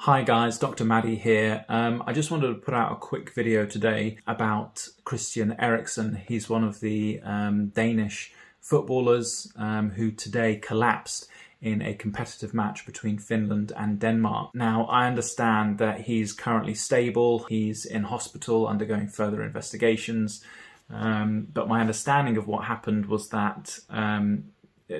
Hi guys, Dr. Maddie here. I just wanted to put out a quick video today about Christian Eriksen. He's one of the Danish footballers who today collapsed in a competitive match between Finland and Denmark. Now, I understand that he's currently stable. He's in hospital undergoing further investigations. But my understanding of what happened was that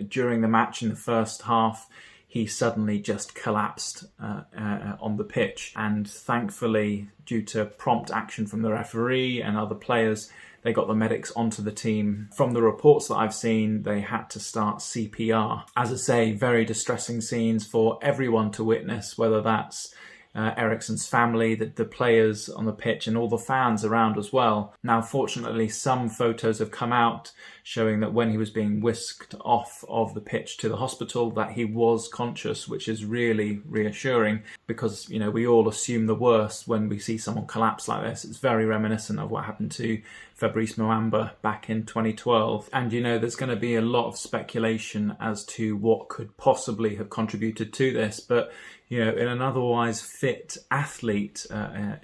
during the match in the first half, he suddenly just collapsed on the pitch. And thankfully, due to prompt action from the referee and other players, they got the medics onto the team. From the reports that I've seen, they had to start CPR. As I say, very distressing scenes for everyone to witness, whether that's Eriksen's family, the players on the pitch, and all the fans around as well. Now, fortunately, some photos have come out showing that when he was being whisked off of the pitch to the hospital, that he was conscious, which is really reassuring because, you know, we all assume the worst when we see someone collapse like this. It's very reminiscent of what happened to Fabrice Muamba back in 2012. And, you know, there's going to be a lot of speculation as to what could possibly have contributed to this. But, you know, in an otherwise fit athlete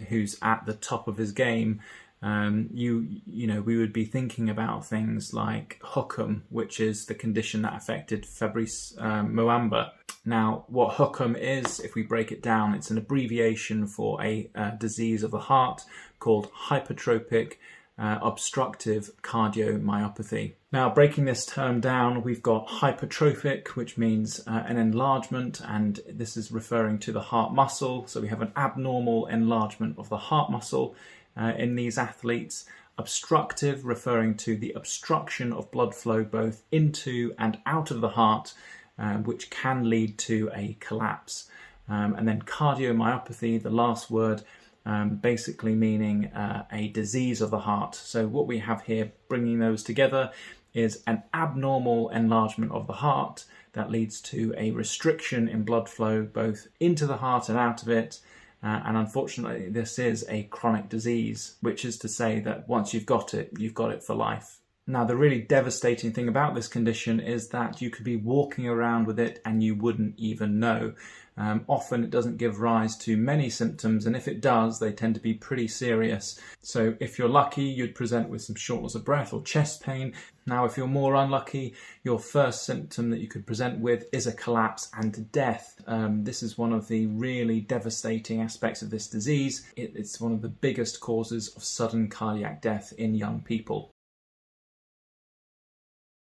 who's at the top of his game, you know, we would be thinking about things like Hukum, which is the condition that affected Fabrice Muamba. Now, what Hukum is, if we break it down, it's an abbreviation for a disease of the heart called hypertrophic obstructive cardiomyopathy. Now, breaking this term down, we've got hypertrophic, which means an enlargement, and this is referring to the heart muscle. So we have an abnormal enlargement of the heart muscle in these athletes. Obstructive, referring to the obstruction of blood flow both into and out of the heart, which can lead to a collapse. And then cardiomyopathy, the last word, basically meaning a disease of the heart. So what we have here, bringing those together, is an abnormal enlargement of the heart that leads to a restriction in blood flow both into the heart and out of it. And unfortunately, this is a chronic disease, which is to say that once you've got it for life. Now, the really devastating thing about this condition is that you could be walking around with it and you wouldn't even know. Often it doesn't give rise to many symptoms, and if it does, they tend to be pretty serious. So if you're lucky, you'd present with some shortness of breath or chest pain. Now, if you're more unlucky, your first symptom that you could present with is a collapse and death. This is one of the really devastating aspects of this disease. It's one of the biggest causes of sudden cardiac death in young people.